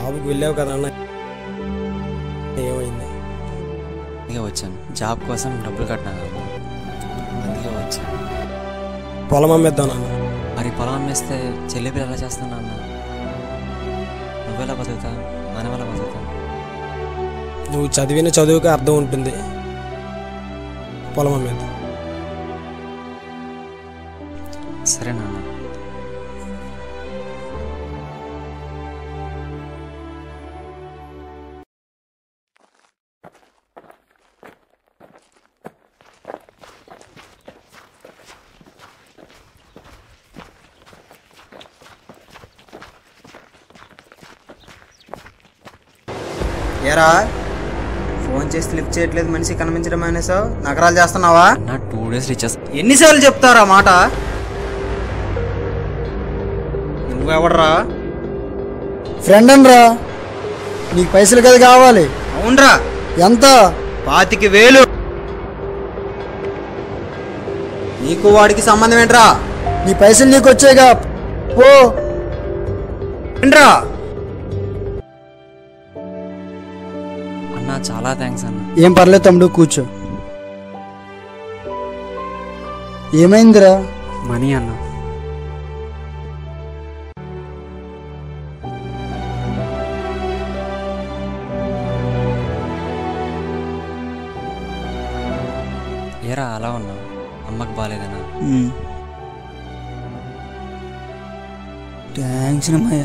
జాబ్కి వెళ్ళావు కదా అన్న, ఏమైంది? అందుకే వచ్చాను, జాబ్ కోసం డబ్బులు కట్టినా, అందుకే వచ్చాను. పొలం అమ్మేద్దాం నాన్న. మరి పొలం అమ్మేస్తే చెల్లిపిల్లి ఎలా చేస్తాను అన్న? నువ్వెలా బతుకుతా, మనం ఎలా బతుకుతా? నువ్వు చదివిన చదువుకి అర్థం ఉంటుంది. పొలం అమ్మేద్దాం. సరే నాన్న. ఏరా ఫోన్ చేసి లిఫ్ట్ చేయట్లేదు, మనిషి కనిపించడం మానేసావు, నగరాలు చేస్తున్నావా? నా 2 days రీచార్జ్. ఎన్నిసార్లు చెప్తారా మాట? నువ్వెవడరా? ఫ్రెండ్ అనరా, నీకు పైసలు కదా కావాలి. అవునరా. ఎంత? 25,000. నీకు వాడికి సంబంధం ఏంట్రా? నీ పైసలు నీకు వచ్చాయిగా, పో. ఏంట్రా? అన్న చాలా థ్యాంక్స్ అన్న. ఏం పర్లేదు తమ్ముడు, కూర్చో. ఏమైందిరా? మనీ అన్న. ఏరా అలా ఉన్నా? అమ్మకు బాగాలేదనా? థ్యాంక్స్ అమ్మయ్య,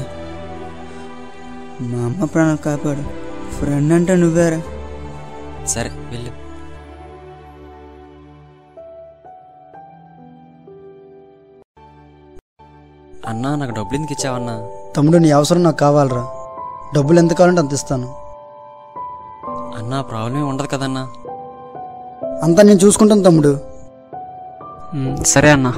మా అమ్మ ప్రాణాలు కాపాడు. ఫ్రెండ్ అంటే నువ్వేరా. సరే వెళ్ళు. అన్నా నాకు డబ్బులు ఎందుకు ఇచ్చావన్నా? తమ్ముడు నీ అవసరం నాకు కావాలరా, డబ్బులు ఎంత కావాలంటే అంత ఇస్తాను. అన్నా ప్రాబ్లం ఉండదు కదన్నా? అంతా నేను చూసుకుంటాను తమ్ముడు. సరే అన్నా.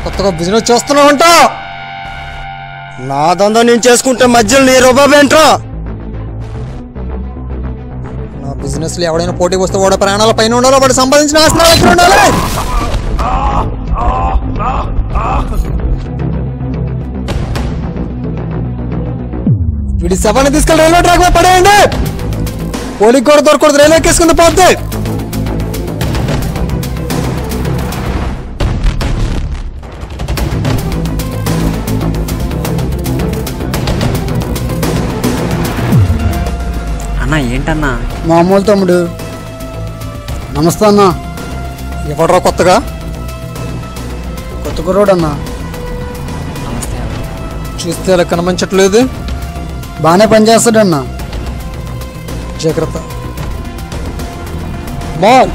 కొత్తగా బిజినెస్ చేస్తున్నావంట, నా దందా నేను చేసుకుంటే మధ్యలో నీ రూపాయేంట్రా? నా బిజినెస్ లో ఎవడైనా పోటీకి వస్తే వాడు ప్రాణాల పైన ఉండాలో, వాడు సంపాదించిన ఆస్తి దగ్గర ఉండాలి. వీడి శవాన్ని తీసుకెళ్ళి రైల్వే ట్రాక్ మీద పడేయండి. పోలీకి కూడా దొరకకూడదు, రైల్వే కేసు కింద పోద్ది. అన్నా ఏంటన్నా? మామూలు తమ్ముడు. నమస్తే అన్నా. ఎవడరా కొత్తగా? కొత్త కుర్రోడు అన్నా. నమస్తే అన్న. చూస్తే అలా కనిపించట్లేదు. బాగానే పనిచేస్తాడన్నా. జాగ్రత్త. బాల్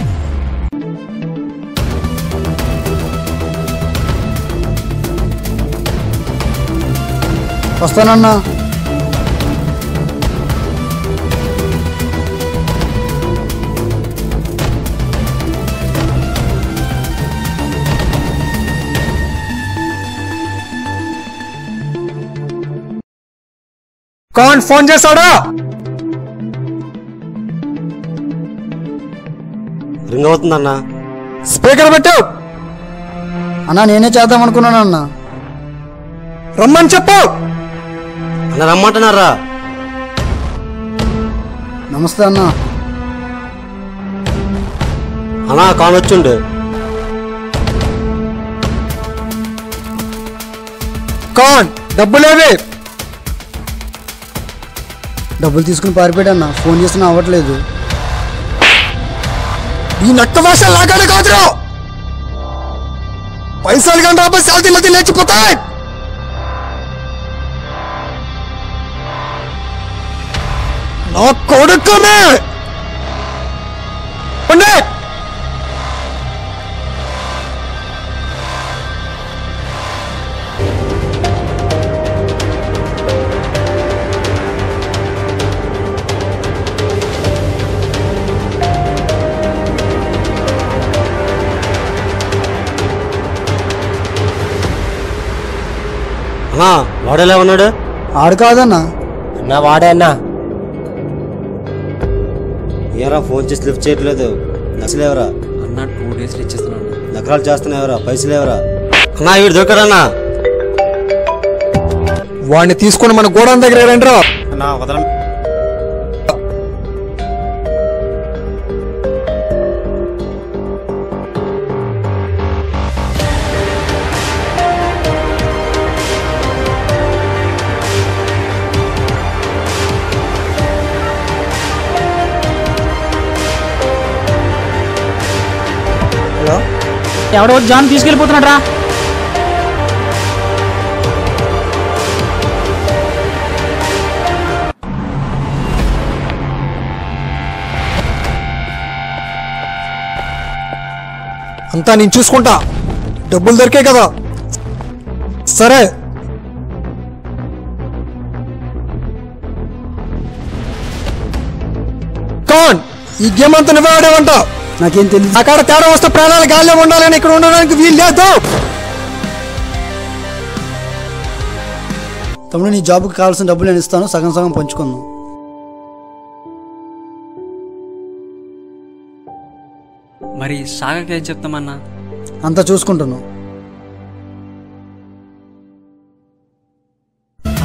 వస్తానన్నా. కాన్ ఫోన్ చేస్తాడా? రింగ్ అవుతుందన్నా. స్పీకర్ పెట్టు. అన్నా నేనే చేద్దాం అనుకున్నాను అన్నా. రమ్మని చెప్పు. అన్న రమ్మంటున్నారా? నమస్తే అన్నా. అన్నా కానొచ్చుండు. కాన్ డబ్బులేవి? డబ్బులు తీసుకుని పారిపోయాడన్నా. ఫోన్ చేసినా అవ్వట్లేదు. ఈ నక్క భాష లాగానే కాదురా, పైసలు కానీ రాబోయే శాలరీ మధ్య లేచిపోతాయి. నా కొడుకునే అన్నా వాడేలా ఉన్నాడు? ఆడు కాదన్నా. అన్నా వాడే అన్నా. ఏరా ఫోన్ చేసి లిఫ్ట్ చేయట్లేదు. నచ్చలేవరా అన్న 2 డేస్లో ఇచ్చేస్తున్నాను. నకరాలు చేస్తున్నావురా, పైసలు లేవరా? అన్నా వీడు దొరకడన్నా. వాడిని తీసుకొని మన గోడౌన్ దగ్గర రండి. అన్నా వదల. హలో, ఎవడో జాన్ తీసుకెళ్ళిపోతున్నాడు రా. అంతా నేను చూసుకుంటా. డబ్బులు దొరికే కదా. సరే కాన్, ఈ గేమ్ అంతా నువ్వే ఆడేవంట. నాకేం తెలియదు. అక్కడ తేడా వస్తే ప్రాణాలు గాల్లో ఉండాలని ఇక్కడ ఉండడానికి వీలు లేదు. తమ్ముడు, నీ జాబ్కి కావాల్సిన డబ్బులు నేను ఇస్తాను, సగం సగం పంచుకుందాం. మరి సాగకి ఏం చెప్తామన్నా? అంతా చూసుకుంటున్నావు.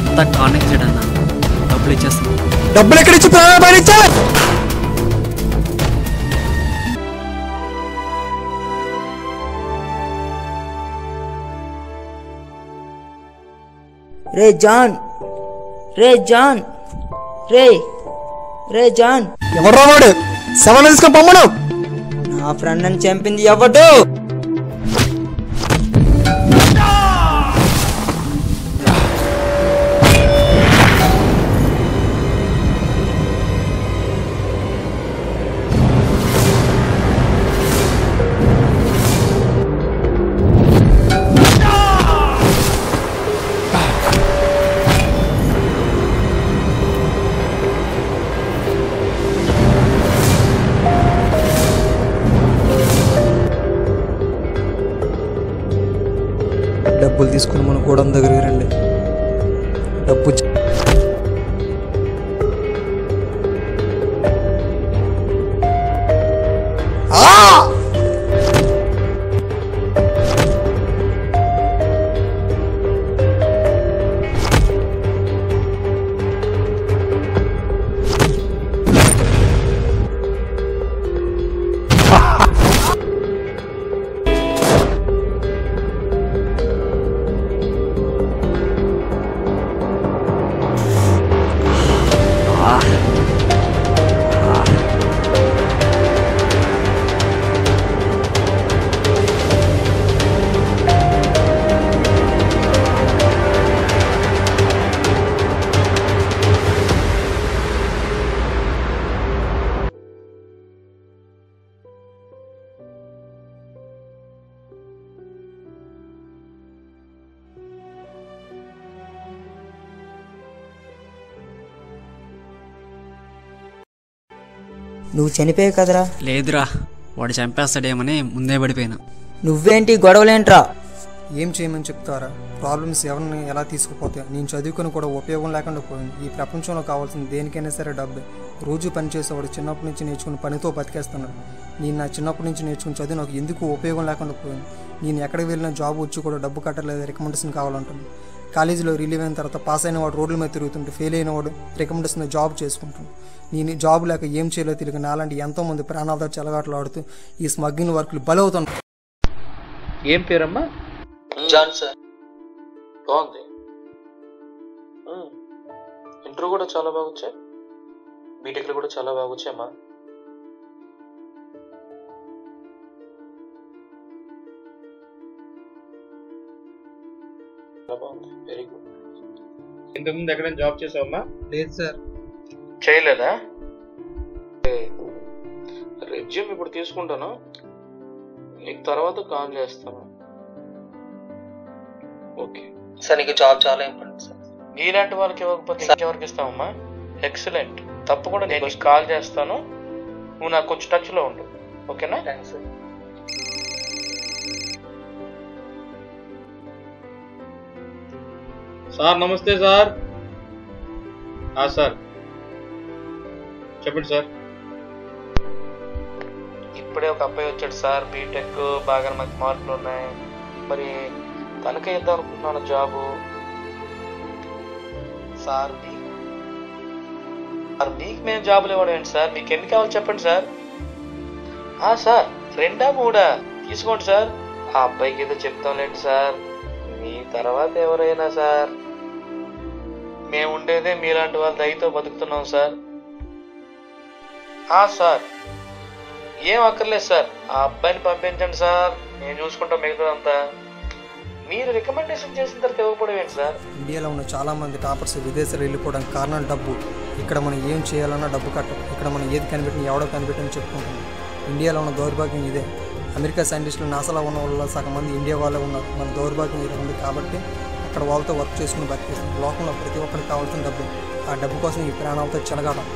అంతా కాన్ఫిడెంట్ అన్న, డబ్బులు ఇచ్చేస్తాను. డబ్బులు ఎక్కడిచ్చి ప్రాణాలు పడించా? రే జాన్, రే జాన్, రే రే జాన్. ఎవరు వాడు? 7 తీసుకొని పంపను. నా ఫ్రెండ్ అని చంపింది ఎవడు? డబ్బులు తీసుకుని మన గోడౌన్ దగ్గరికి రండి. డబ్బు నువ్వు చనిపోయావు కదరా. లేదురా, వాడు చంపేస్తాడేమని ముందే పడిపోయినా. నువ్వేంటి గొడవలేంట్రా? ఏం చేయమని చెప్తారా? ప్రాబ్లమ్స్ ఎవరిని ఎలా తీసుకుపోతాయి? నేను చదువుకొని కూడా ఉపయోగం లేకుండా పోయింది. ఈ ప్రపంచంలో కావాల్సింది దేనికైనా సరే డబ్బే. రోజు పని చేసేవాడు చిన్నప్పటి నుంచి నేర్చుకుని పనితో బతికేస్తున్నాడు. నేను నా చిన్నప్పటి నుంచి నేర్చుకుని చదువు నాకు ఎందుకు ఉపయోగం లేకుండా పోయింది. నేను ఎక్కడికి వెళ్ళినా జాబ్ వచ్చి కూడా డబ్బు కట్టలేదు, రికమెండేషన్ కావాలంటాను. కాలేజీలో రిలీవ్ అయిన తర్వాత పాస్ అయిన వాడు రోడ్ల మీద తిరుగుతుంటే, ఫెయిల్ అయిన వాడు రికమెండేషన్ జాబ్ చేసుకుంటాను. నేను జాబ్ లేక ఏం చేయలేదు తెలియక నాలాంటి ఎంతోమంది ప్రాణాలతో చెలగాట్లు ఆడుతూ ఈ స్మగ్లింగ్ వర్క్లు బలవుతాను. ఏం పేరమ్మా? John sir. బాగుంది. ఇంటర్ కూడా చాలా బాగా వచ్చాయి, బీటెక్లు కూడా చాలా బాగా వచ్చాయమ్మా. బాగుంది, వెరీ గుడ్. ఇంతకుముందు ఎక్కడైనా జాబ్ చేసావమ్మా? లేదు సార్. చేయలేదా? రెజ్యూమ్ ఇప్పుడు తీసుకుంటాను, నీకు తర్వాత కాల్ చేస్తాను. ఓకే సార్, నీకు జాబ్ చాలా ఇంపార్టెంట్ సార్. నీలాంటి వాళ్ళకి ఇవ్వకపోతే ఇంకెవరికి ఇస్తామమ్మా? ఎక్సలెంట్. తప్పకుండా నేను కాల్ చేస్తాను, నువ్వు నాకు కొంచెం టచ్లో ఉండు. ఓకేనా? Thanks sir. సార్ నమస్తే సార్. సార్ చెప్పండి సార్. ఇప్పుడే ఒక అబ్బాయి వచ్చాడు సార్, బీటెక్, బాగా మంచి మార్కులు ఉన్నాయి. మరి తనకే ఇద్దాం అనుకుంటున్నాను జాబు. సార్ మీకు మేము జాబులు ఇవ్వడం ఏంటి సార్? మీకు ఎన్ని కావాలి చెప్పండి సార్. సార్ 2 3 తీసుకోండి సార్. ఆ అబ్బాయికి ఏదో చెప్తాంలేండి సార్, మీ తర్వాత ఎవరైనా సార్. మేము ఉండేదే మీలాంటి వాళ్ళ దయతో బతుకుతున్నాం సార్. సార్ ఏం అక్కర్లేదు సార్, ఆ అబ్బాయిని పంపించండి సార్, నేను చూసుకుంటాం మిగతాదంతా. మీరు రికమెండేషన్ చేసిన తర్వాత ఇవ్వకపోవడం ఏంటి సార్? ఇండియాలో ఉన్న చాలామంది టాపర్స్ విదేశాలు వెళ్ళిపోవడానికి కారణం డబ్బు. ఇక్కడ మనం ఏం చేయాలన్నా డబ్బు కట్టం. ఇక్కడ మనం ఏది కనిపెట్టిన ఎవడో కనిపెట్టని చెప్పుకుంటాం. ఇండియాలో ఉన్న దౌర్భాగ్యం ఇదే. అమెరికా సైంటిస్టులు నాసాలో ఉన్న వాళ్ళ సగం మంది ఇండియా వాళ్ళే ఉన్నారు. మన దౌర్భాగ్యం ఇది ఉంది కాబట్టి అక్కడ వాళ్ళతో వర్క్ చేసుకుని బతికేస్తాం. లోకంలో ప్రతి ఒక్కరికి కావాల్సిన డబ్బు. ఆ డబ్బు కోసం ఈ ప్రాణాలతో చెలగాటం.